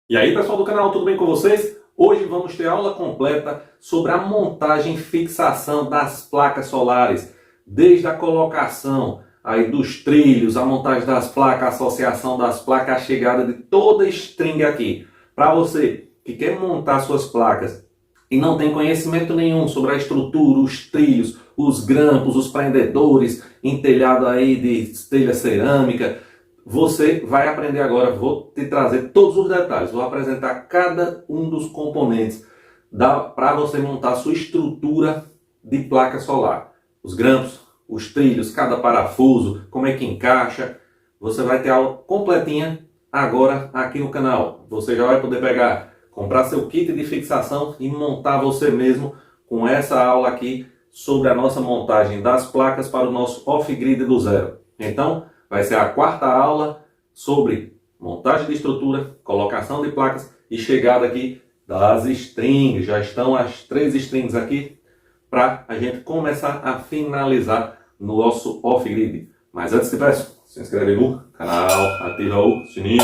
E aí, pessoal do canal, tudo bem com vocês? Hoje vamos ter aula completa sobre a montagem e fixação das placas solares, desde a colocação aí dos trilhos, a montagem das placas, a associação das placas, a chegada de toda a string aqui. Para você que quer montar suas placas e não tem conhecimento nenhum sobre a estrutura, os trilhos, os grampos, os prendedores, em telhado aí de telha cerâmica, você vai aprender agora. Vou te trazer todos os detalhes, vou apresentar cada um dos componentes para você montar a sua estrutura de placa solar. Os grampos, os trilhos, cada parafuso, como é que encaixa. Você vai ter a aula completinha agora aqui no canal. Você já vai poder comprar seu kit de fixação e montar você mesmo com essa aula aqui sobre a nossa montagem das placas para o nosso off-grid do zero. Então, vai ser a quarta aula sobre montagem de estrutura, colocação de placas e chegada aqui das strings. Já estão as 3 strings aqui para a gente começar a finalizar no nosso off-grid. Mas antes te peço, se inscreve no canal, ativa o sininho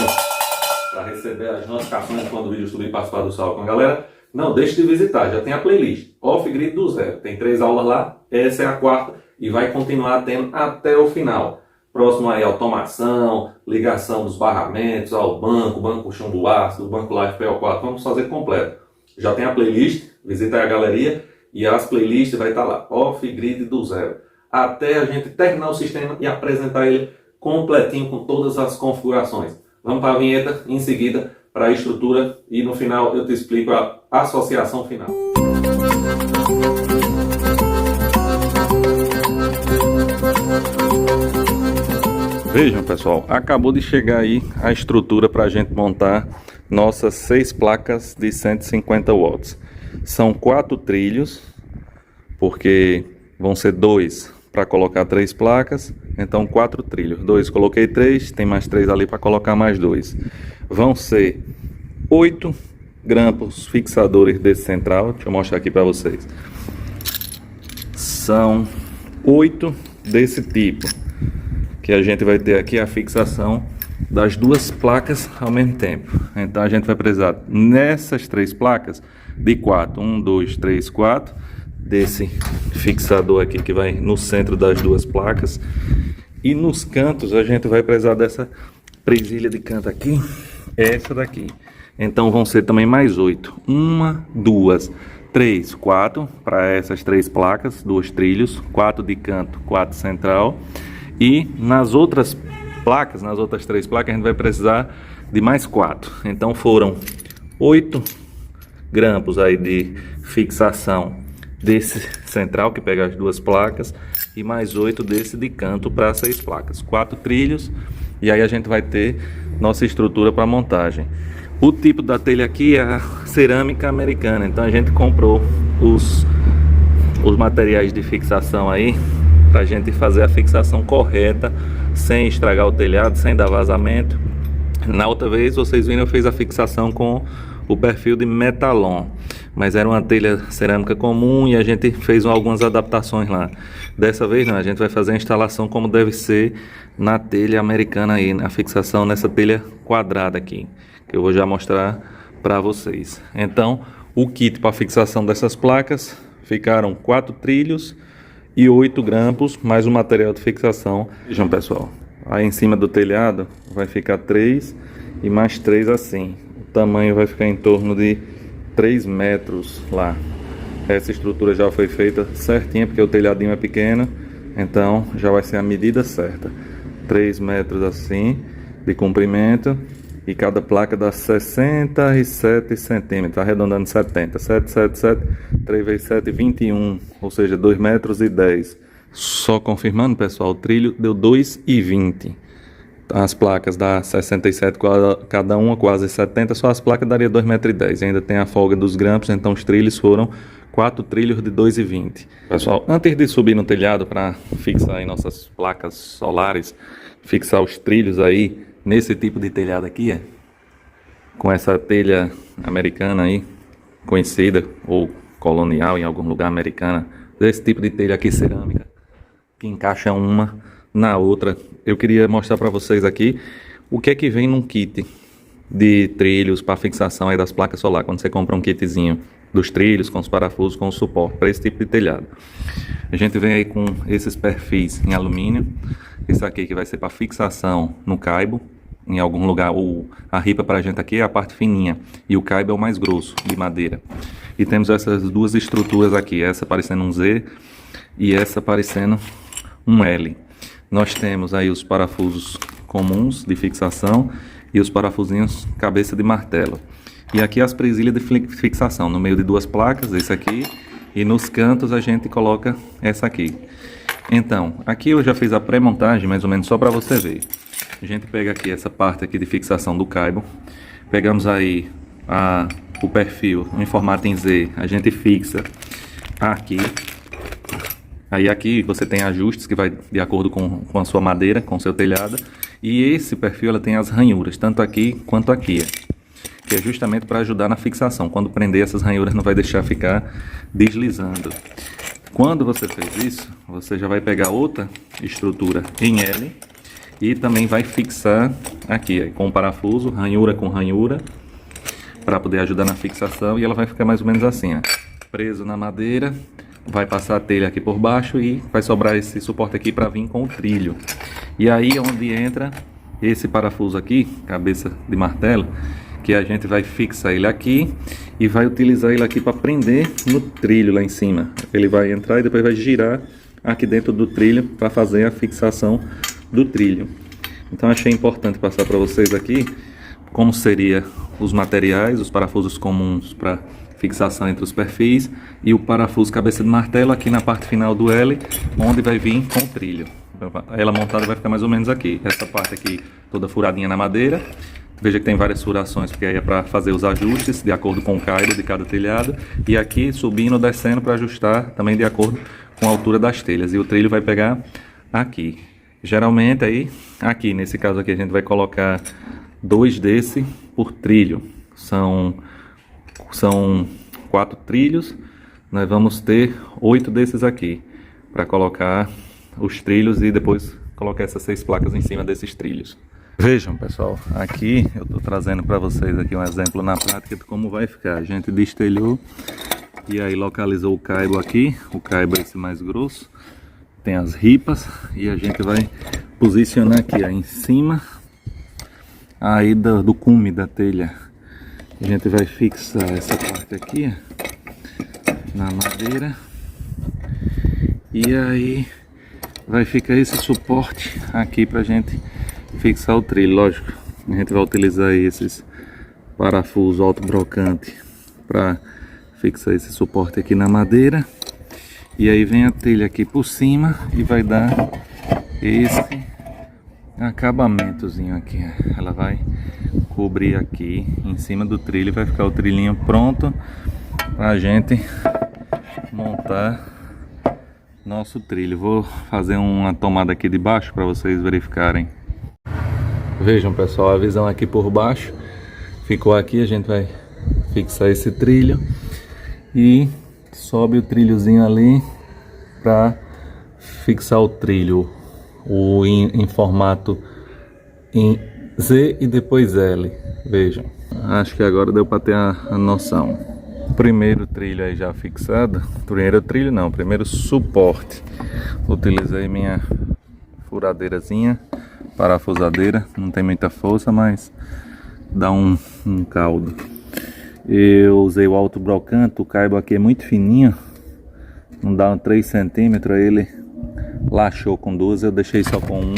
para receber as notificações quando o vídeo subir e participar do salve com a galera. Não deixe de visitar, já tem a playlist off-grid do zero. Tem 3 aulas lá, essa é a quarta e vai continuar tendo até o final. Próximo aí, automação, ligação dos barramentos ao banco chumbo ácido, banco Life PO4, vamos fazer completo. Já tem a playlist, visita aí a galeria e as playlists vai estar lá, off-grid do zero. Até a gente terminar o sistema e apresentar ele completinho com todas as configurações. Vamos para a vinheta, em seguida para a estrutura e no final eu te explico a associação final. Vejam, pessoal, acabou de chegar aí a estrutura para a gente montar nossas 6 placas de 150 watts. São 4 trilhos, porque vão ser 2 para colocar 3 placas, então 4 trilhos. 2 coloquei 3, tem mais 3 ali para colocar mais 2. Vão ser 8 grampos fixadores desse central, deixa eu mostrar aqui para vocês. São 8 desse tipo, que a gente vai ter aqui a fixação das 2 placas ao mesmo tempo. Então a gente vai precisar nessas 3 placas de 4, 1, 2, 3, 4, desse fixador aqui que vai no centro das 2 placas, e nos cantos a gente vai precisar dessa presilha de canto aqui, essa daqui. Então vão ser também mais 8, 1, 2, 3, 4 para essas 3 placas, 2 trilhos, 4 de canto, 4 central. E nas outras placas, nas outras 3 placas, a gente vai precisar de mais 4. Então foram 8 grampos aí de fixação desse central, que pega as 2 placas, e mais 8 desse de canto para 6 placas. 4 trilhos, e aí a gente vai ter nossa estrutura para montagem. O tipo da telha aqui é a cerâmica americana, então a gente comprou os materiais de fixação aí, para a gente fazer a fixação correta, sem estragar o telhado, sem dar vazamento. Na outra vez, vocês viram, eu fiz a fixação com o perfil de metalon, mas era uma telha cerâmica comum e a gente fez algumas adaptações lá. Dessa vez não, a gente vai fazer a instalação como deve ser na telha americana aí, na fixação nessa telha quadrada aqui, que eu vou já mostrar para vocês. Então, o kit para fixação dessas placas ficaram 4 trilhos e 8 grampos, mais o material de fixação. Vejam, pessoal, aí em cima do telhado vai ficar 3 e mais 3 assim. O tamanho vai ficar em torno de 3 metros lá. Essa estrutura já foi feita certinha, porque o telhadinho é pequeno, então já vai ser a medida certa. 3 metros assim de comprimento, e cada placa dá 67 centímetros, arredondando 70, 3 vezes 7, 21, ou seja, 2 metros e 10. Só confirmando, pessoal, o trilho deu 2,20. As placas dá 67 cada uma, quase 70, só as placas daria 2 metros e 10. Ainda tem a folga dos grampos, então os trilhos foram 4 trilhos de 2,20. Pessoal, antes de subir no telhado para fixar aí nossas placas solares, fixar os trilhos aí, nesse tipo de telhado aqui, com essa telha americana aí, conhecida, ou colonial em algum lugar americana, desse tipo de telha aqui cerâmica, que encaixa uma na outra. Eu queria mostrar para vocês aqui o que é que vem num kit de trilhos para fixação aí das placas solar, quando você compra um kitzinho dos trilhos, com os parafusos, com o suporte para esse tipo de telhado. A gente vem aí com esses perfis em alumínio, esse aqui que vai ser para fixação no caibo, em algum lugar. A ripa para a gente aqui é a parte fininha e o caibo é o mais grosso, de madeira. E temos essas duas estruturas aqui, essa parecendo um Z e essa parecendo um L. Nós temos aí os parafusos comuns de fixação e os parafusinhos cabeça de martelo. E aqui as presilhas de fixação, no meio de duas placas, esse aqui, e nos cantos a gente coloca essa aqui. Então, aqui eu já fiz a pré-montagem, mais ou menos só para você ver. A gente pega aqui essa parte aqui de fixação do caibo, pegamos aí o perfil em formato em Z, a gente fixa aqui. Aí aqui você tem ajustes que vai de acordo com a sua madeira, com o seu telhado. E esse perfil ela tem as ranhuras, tanto aqui quanto aqui. Que é justamente para ajudar na fixação. Quando prender essas ranhuras não vai deixar ficar deslizando. Quando você fez isso, você já vai pegar outra estrutura em L. E também vai fixar aqui com o parafuso, ranhura com ranhura. Para poder ajudar na fixação. E ela vai ficar mais ou menos assim, ó, preso na madeira. Vai passar a telha aqui por baixo e vai sobrar esse suporte aqui para vir com o trilho. E aí é onde entra esse parafuso aqui, cabeça de martelo, que a gente vai fixar ele aqui e vai utilizar ele aqui para prender no trilho lá em cima. Ele vai entrar e depois vai girar aqui dentro do trilho para fazer a fixação do trilho. Então achei importante passar para vocês aqui como seria os materiais, os parafusos comuns para fixação entre os perfis e o parafuso cabeça de martelo aqui na parte final do L, onde vai vir com o trilho. Ela montada vai ficar mais ou menos aqui. Essa parte aqui toda furadinha na madeira. Veja que tem várias furações, porque aí é para fazer os ajustes de acordo com o caibo de cada telhado. E aqui subindo, descendo para ajustar também de acordo com a altura das telhas. E o trilho vai pegar aqui. Geralmente aí, aqui nesse caso aqui a gente vai colocar 2 desse por trilho. São 4 trilhos, nós vamos ter 8 desses aqui para colocar os trilhos e depois colocar essas 6 placas em cima desses trilhos. Vejam, pessoal, aqui eu estou trazendo para vocês aqui um exemplo na prática de como vai ficar. A gente destelhou e aí localizou o caibo aqui, o caibo é esse mais grosso, tem as ripas e a gente vai posicionar aqui ó, em cima aí do cume da telha. A gente vai fixar essa parte aqui na madeira e aí vai ficar esse suporte aqui pra gente fixar o trilho. Lógico, a gente vai utilizar esses parafusos autobrocante para fixar esse suporte aqui na madeira e aí vem a telha aqui por cima e vai dar esse acabamentozinho aqui. Ela vai cobrir aqui em cima do trilho e vai ficar o trilhinho pronto pra gente montar nosso trilho. Vou fazer uma tomada aqui de baixo para vocês verificarem. Vejam, pessoal, a visão aqui por baixo ficou aqui. A gente vai fixar esse trilho e sobe o trilhozinho ali para fixar o trilho em formato em Z e depois L. Vejam, acho que agora deu para ter a noção. Primeiro trilho aí já fixado. Primeiro suporte. Utilizei minha furadeirazinha, parafusadeira, não tem muita força, mas dá um caldo. Eu usei o autobrocante, o caibo aqui é muito fininho, não dá 3 centímetros, ele lachou com 12, eu deixei só com 1,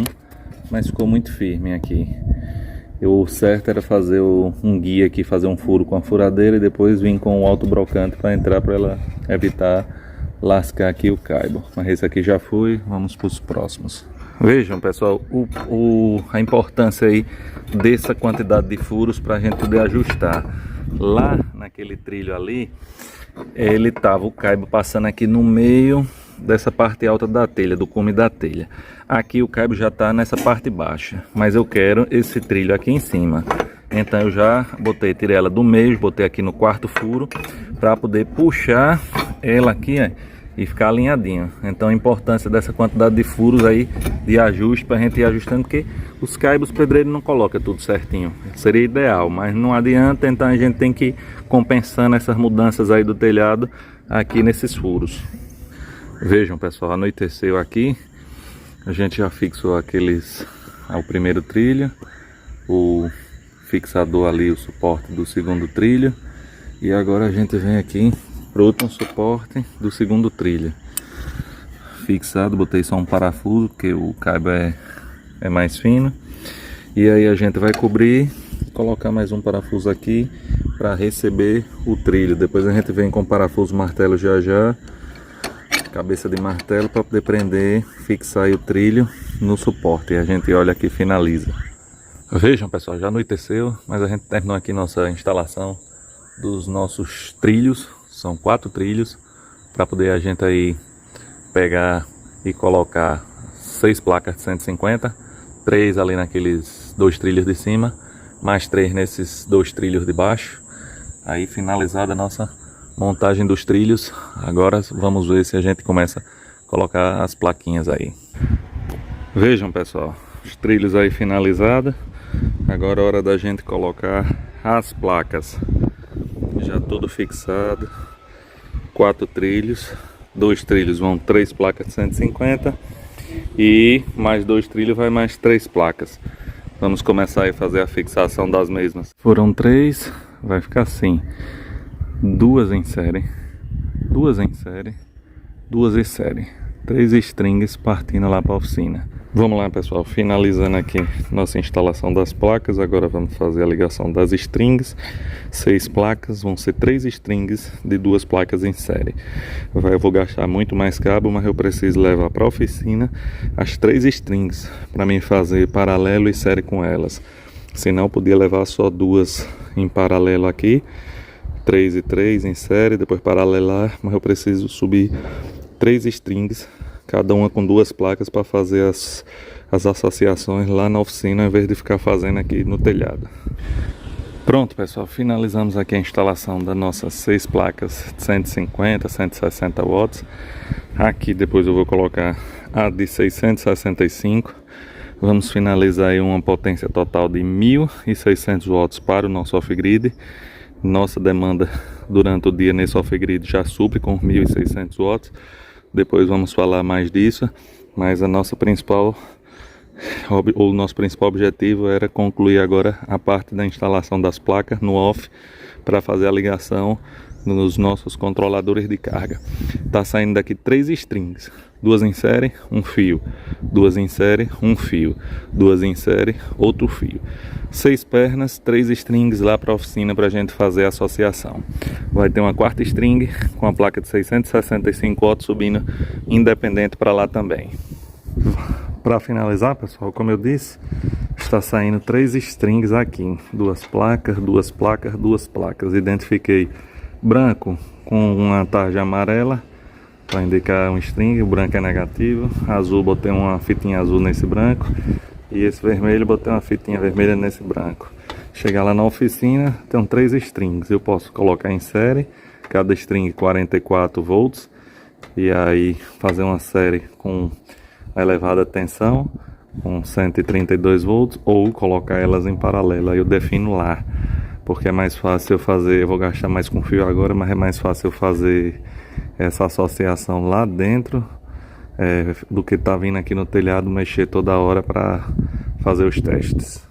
mas ficou muito firme aqui. O certo era fazer um guia aqui, fazer um furo com a furadeira e depois vir com o autobrocante para entrar, para ela evitar lascar aqui o caibo. Mas esse aqui já foi, vamos para os próximos. Vejam, pessoal, a importância aí dessa quantidade de furos para a gente poder ajustar. Lá naquele trilho ali, ele tava o caibo passando aqui no meio dessa parte alta da telha, do cume da telha. Aqui o caibo já está nessa parte baixa, mas eu quero esse trilho aqui em cima. Então eu já tirei ela do meio, botei aqui no quarto furo para poder puxar ela aqui, ó, e ficar alinhadinho. Então a importância dessa quantidade de furos aí de ajuste para a gente ir ajustando, porque os caibos o pedreiro não coloca tudo certinho. Seria ideal, mas não adianta, então a gente tem que ir compensando essas mudanças aí do telhado aqui nesses furos. Vejam, pessoal, anoiteceu aqui. A gente já fixou o primeiro trilho, o fixador ali, o suporte do segundo trilho, e agora a gente vem aqui para o último suporte do segundo trilho. Fixado, botei só um parafuso, porque o cabo é mais fino. E aí a gente vai cobrir, colocar mais um parafuso aqui para receber o trilho. Depois a gente vem com parafuso martelo já, cabeça de martelo, para poder prender, fixar aí o trilho no suporte. E a gente olha aqui e finaliza. Vejam, pessoal, já anoiteceu, mas a gente terminou aqui nossa instalação dos nossos trilhos. São 4 trilhos, para poder a gente aí pegar e colocar 6 placas de 150, 3 ali naqueles 2 trilhos de cima, mais 3 nesses 2 trilhos de baixo. Aí finalizada a nossa montagem dos trilhos, agora vamos ver se a gente começa a colocar as plaquinhas aí. Vejam, pessoal, os trilhos aí finalizados. Agora é hora da gente colocar as placas. Já tudo fixado, 4 trilhos. 2 trilhos vão 3 placas de 150 e mais 2 trilhos vai mais 3 placas. Vamos começar a fazer a fixação das mesmas. Foram 3, vai ficar assim: 2 em série, 2 em série, 2 em série, 3 strings partindo lá para a oficina. Vamos lá, pessoal, finalizando aqui nossa instalação das placas. Agora vamos fazer a ligação das strings. 6 placas, vão ser 3 strings de 2 placas em série. Eu vou gastar muito mais cabo, mas eu preciso levar para a oficina as 3 strings para mim fazer paralelo e série com elas. Senão eu podia levar só 2 em paralelo aqui, 3 e 3 em série, depois paralelar, mas eu preciso subir 3 strings, cada uma com 2 placas, para fazer as associações lá na oficina, em vez de ficar fazendo aqui no telhado. Pronto, pessoal, finalizamos aqui a instalação das nossas 6 placas de 150, 160 watts. Aqui depois eu vou colocar a de 665. Vamos finalizar aí uma potência total de 1.600 watts para o nosso off-grid. Nossa demanda durante o dia nesse off-grid já supre com 1.600 watts. Depois vamos falar mais disso, mas o nosso principal objetivo era concluir agora a parte da instalação das placas no off, para fazer a ligação nos nossos controladores de carga. Tá saindo daqui 3 strings, 2 em série, um fio, 2 em série, um fio, 2 em série, outro fio. 6 pernas, 3 strings lá para a oficina para a gente fazer a associação. Vai ter uma 4ª string com a placa de 665 watts subindo independente para lá também. Para finalizar, pessoal, como eu disse, está saindo 3 strings aqui, 2 placas, 2 placas, 2 placas. Identifiquei branco com uma tarja amarela para indicar um string, o branco é negativo. Azul, botei uma fitinha azul nesse branco, e esse vermelho, botei uma fitinha vermelha nesse branco. Chegar lá na oficina, tem 3 strings, eu posso colocar em série, cada string 44 volts, e aí fazer uma série com elevada tensão, com 132 volts, ou colocar elas em paralelo. Aí eu defino lá, porque é mais fácil eu fazer, eu vou gastar mais com fio agora, mas é mais fácil eu fazer essa associação lá dentro do que tá vindo aqui no telhado mexer toda hora para fazer os testes.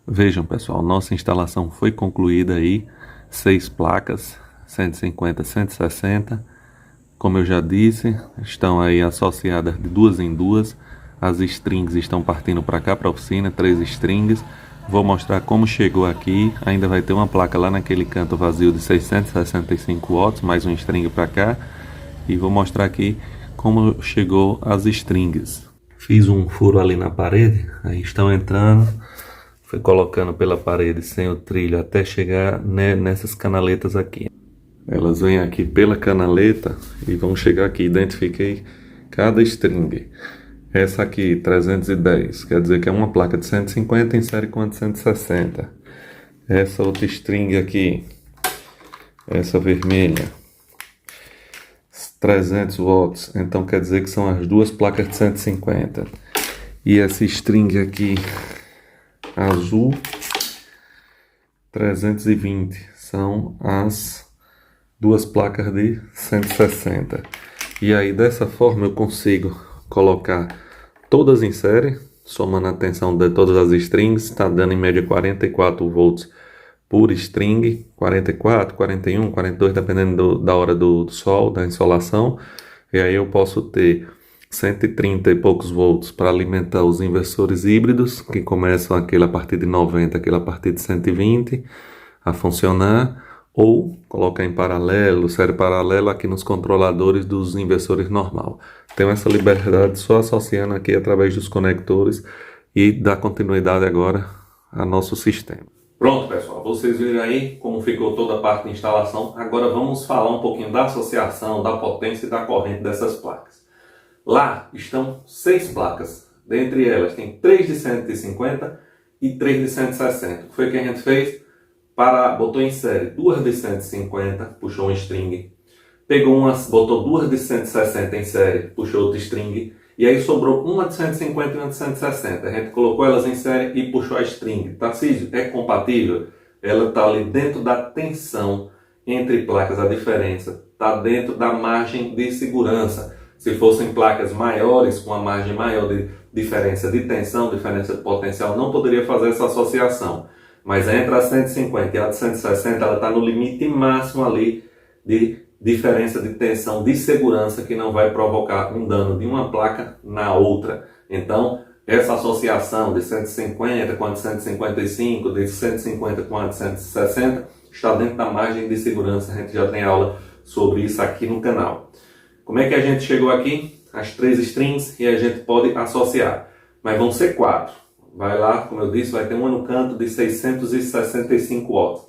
Vejam, pessoal, nossa instalação foi concluída aí, 6 placas, 150, 160, como eu já disse, estão aí associadas de 2 em 2, as strings estão partindo para cá, para a oficina, 3 strings. Vou mostrar como chegou aqui. Ainda vai ter uma placa lá naquele canto vazio de 665 watts, mais um string para cá. E vou mostrar aqui como chegou as strings. Fiz um furo ali na parede, aí estão entrando. Fui colocando pela parede sem o trilho até chegar nessas canaletas aqui. Elas vêm aqui pela canaleta e vão chegar aqui. Identifiquei cada string. Essa aqui, 310, quer dizer que é uma placa de 150 em série com a de 160. Essa outra string aqui, essa vermelha, 300 watts, então quer dizer que são as 2 placas de 150. E essa string aqui azul 320 são as duas placas de 160. E aí dessa forma eu consigo colocar todas em série, somando a tensão de todas as strings, está dando em média 44 volts por string, 44, 41, 42, dependendo da hora do sol, da insolação. E aí eu posso ter 130 e poucos volts para alimentar os inversores híbridos, que começam aquele a partir de 90, aquele a partir de 120 a funcionar, ou colocar em paralelo, série paralela aqui nos controladores dos inversores normal. Tenho essa liberdade só associando aqui através dos conectores e dar continuidade agora a nosso sistema. Pronto, pessoal, vocês viram aí como ficou toda a parte de instalação. Agora vamos falar um pouquinho da associação, da potência e da corrente dessas placas. Lá estão 6 placas, dentre elas tem 3 de 150 e 3 de 160. O que foi que a gente fez? Botou em série 2 de 150, puxou um string, botou 2 de 160 em série, puxou outro string, e aí sobrou uma de 150 e uma de 160. A gente colocou elas em série e puxou a string. Tarcísio, é compatível? Ela está ali dentro da tensão entre placas, a diferença está dentro da margem de segurança. Se fossem placas maiores, com uma margem maior de diferença de tensão, diferença de potencial, não poderia fazer essa associação. Mas entre a 150 e a de 160, ela está no limite máximo ali de diferença de tensão de segurança que não vai provocar um dano de uma placa na outra. Então, essa associação de 150 com a de 155, de 150 com a de 160, está dentro da margem de segurança. A gente já tem aula sobre isso aqui no canal. Como é que a gente chegou aqui? As 3 strings, e a gente pode associar. Mas vão ser 4. Vai lá, como eu disse, vai ter uma no canto de 665 watts.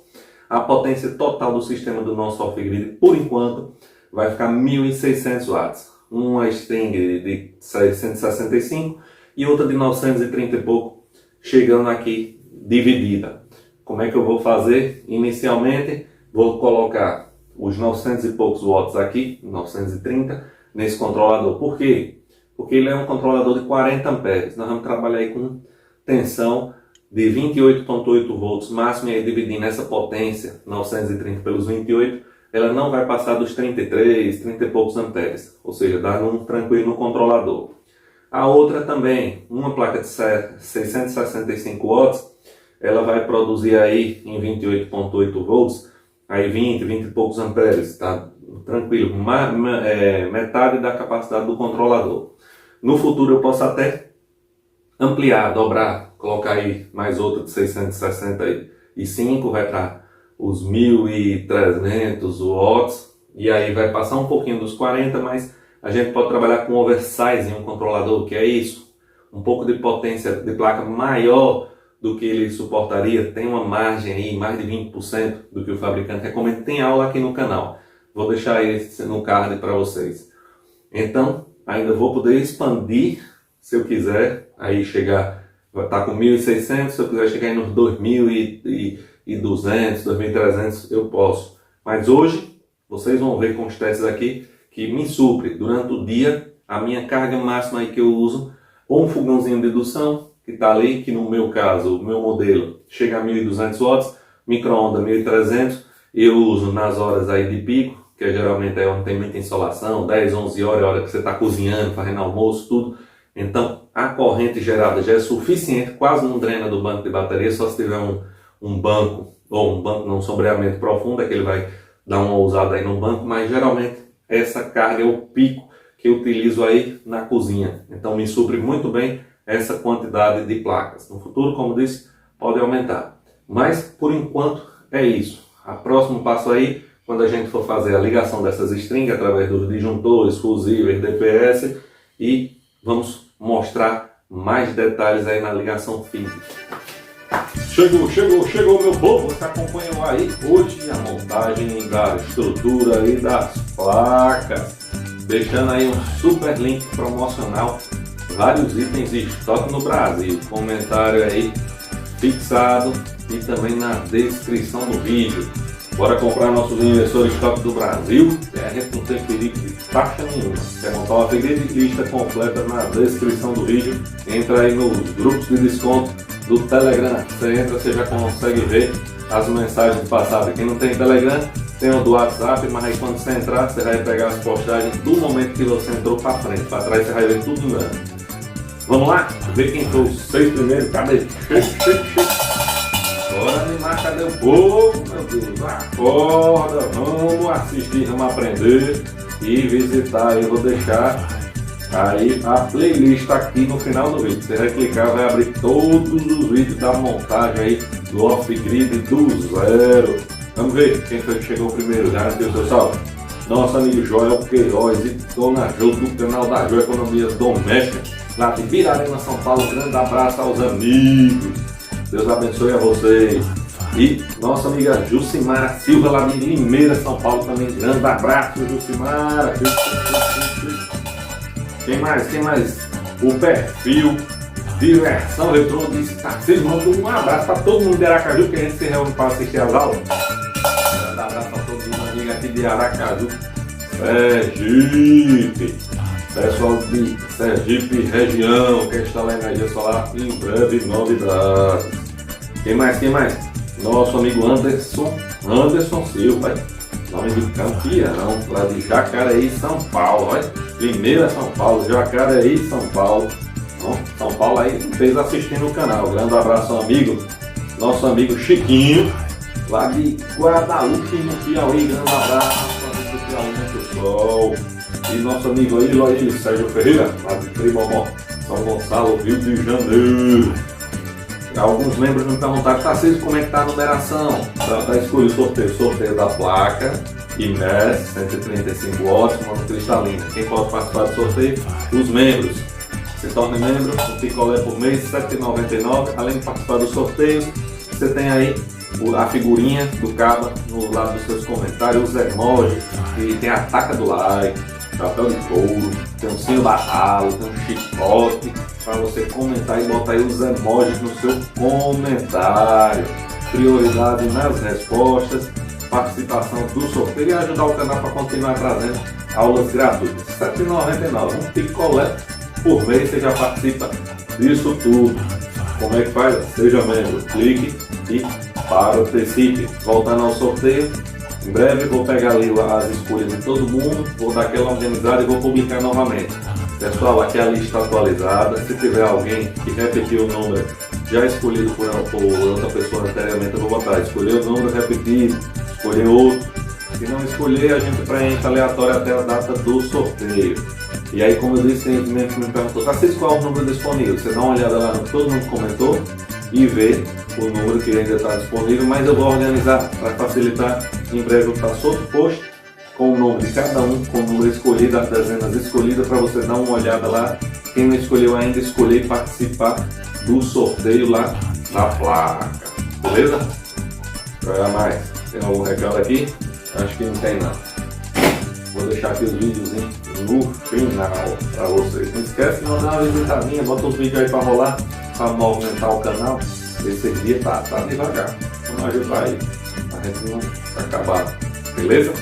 A potência total do sistema do nosso off-grid, por enquanto, vai ficar 1.600 watts. Uma string de 665 e outra de 930 e pouco, chegando aqui dividida. Como é que eu vou fazer? Inicialmente, vou colocar os 900 e poucos watts aqui, 930, nesse controlador. Por quê? Porque ele é um controlador de 40 amperes. Nós vamos trabalhar aí com tensão de 28,8 volts máximo, e aí dividindo essa potência, 930 pelos 28, ela não vai passar dos 33, 30 e poucos amperes. Ou seja, dá tranquilo no controlador. A outra também, uma placa de 665 watts, ela vai produzir aí em 28,8 volts, aí 20 e poucos amperes, tá tranquilo, metade da capacidade do controlador. No futuro eu posso até ampliar, dobrar, colocar aí mais outra de 665, vai para os 1.300 watts, e aí vai passar um pouquinho dos 40, mas a gente pode trabalhar com oversize em um controlador, que é isso, um pouco de potência de placa maior do que ele suportaria, tem uma margem aí, mais de 20% do que o fabricante recomenda. Tem aula aqui no canal, vou deixar esse no card para vocês. Então, ainda vou poder expandir, se eu quiser, aí chegar, vai estar com 1.600, se eu quiser chegar aí nos 2.200, 2.300, eu posso. Mas hoje, vocês vão ver com os testes aqui, que me supre durante o dia a minha carga máxima aí que eu uso, ou um fogãozinho de indução, que está ali, que no meu caso, o meu modelo, chega a 1.200 watts, micro-ondas 1.300, eu uso nas horas aí de pico, que geralmente é onde tem muita insolação, 10, 11 horas, é a hora que você está cozinhando, fazendo almoço, tudo. Então, a corrente gerada já é suficiente, quase não drena do banco de bateria, só se tiver um banco, ou um banco não sombreamento profundo, é que ele vai dar uma ousada aí no banco, mas geralmente essa carga é o pico que eu utilizo aí na cozinha. Então, me supre muito bem essa quantidade de placas. No futuro, como disse, pode aumentar. Mas, por enquanto, é isso. O próximo passo aí, quando a gente for fazer a ligação dessas strings através dos disjuntores, fusíveis, DPS, e vamos mostrar mais detalhes aí na ligação física. Chegou meu povo, você acompanhou aí hoje a montagem da estrutura aí das placas, deixando aí um super link promocional, vários itens de estoque no Brasil, comentário aí fixado e também na descrição do vídeo. Bora comprar nossos inversores top do Brasil. A gente não tem perigo de taxa nenhuma. Quer montar uma lista completa na descrição do vídeo. Entra aí nos grupos de desconto do Telegram. Você entra, você já consegue ver as mensagens passadas. Quem não tem Telegram, tem o do WhatsApp, mas aí quando você entrar, você vai pegar as postagens do momento que você entrou para frente. Para trás você vai ver tudo em branco. Vamos lá? Ver quem foi os 6 primeiros. Cadê? Bora animar, cadê o povo, meu Deus? Acorda, vamos assistir, vamos aprender e visitar. Eu vou deixar aí a playlist aqui no final do vídeo. Você vai clicar, vai abrir todos os vídeos da montagem aí do off-grid do zero. Vamos ver quem foi que chegou primeiro. Garantiu o seu salve? Nosso amigo Joel Queiroz e Dona Jo do canal da Jo Economias Domésticas, lá de Virarema, São Paulo. Grande abraço aos amigos. Deus abençoe a vocês. E nossa amiga Jucimara Silva, lá de Limeira, São Paulo, também. Grande abraço, Jucimara. Quem mais? Quem mais? O perfil Diversão Retrô disse que Tarcísio, manda um abraço para todo mundo de Aracaju, que a gente se reúne para assistir as aulas. Grande abraço para todo mundo, amiga aqui de Aracaju. Sergipe. Pessoal de Sergipe região, que instala energia solar, em breve novidades. Quem mais? Quem mais? Nosso amigo Anderson Silva, nome de campeão, lá de Jacareí, São Paulo, Limeira, São Paulo, Jacareí, São Paulo. São Paulo aí fez assistindo o canal. Grande abraço, amigo. Nosso amigo Chiquinho, lá de Guadalupe, no Piauí. Grande abraço, amigo do Piauí, muito sol. E nosso amigo aí, Sérgio Ferreira, lá de Tribomó, São Gonçalo, Rio de Janeiro. Alguns membros me perguntaram, Tarcísio, como é que está a numeração? Para escolher o sorteio da placa IMES 135 watts, monocristalina. Quem pode participar do sorteio? Os membros. Se torne membro, um picolé por mês, R$ 7,99. Além de participar dos sorteios, você tem aí a figurinha do Caba no lado dos seus comentários, os emojis, e tem a taca do like, chapéu de couro, tem um sino da ralo, tem um chicote para você comentar e botar aí os emojis no seu comentário. Prioridade nas respostas, participação do sorteio e ajudar o canal para continuar trazendo aulas gratuitas. R$ 7,99, um picolé por mês, você já participa disso tudo. Como é que faz? Seja membro, clique e participe. Voltando ao sorteio, em breve vou pegar ali as escolhas de todo mundo, vou dar aquela organizada e vou publicar novamente. Pessoal, aqui é a lista atualizada. Se tiver alguém que repetiu o número já escolhido por outra pessoa anteriormente, eu vou botar escolher o número repetido, escolher outro. Se não escolher, a gente preenche aleatório até a data do sorteio. E aí, como eu disse, me perguntou, Tarcísio, qual é o número disponível? Você dá uma olhada lá no que todo mundo comentou e vê o número que ainda está disponível, mas eu vou organizar para facilitar. Em breve eu faço outro post com o nome de cada um, com o número escolhido, as dezenas escolhidas, para você dar uma olhada lá. Quem não escolheu ainda, escolher e participar do sorteio lá na placa. Beleza? Para mais, tem algum recado aqui? Acho que não tem nada. Vou deixar aqui os vídeos no final para vocês. Não esquece de mandar uma visitadinha, bota os vídeos aí para rolar, para movimentar o canal. Esse dia tá devagar. Vamos ajudar aí. A gente não acabar. Beleza?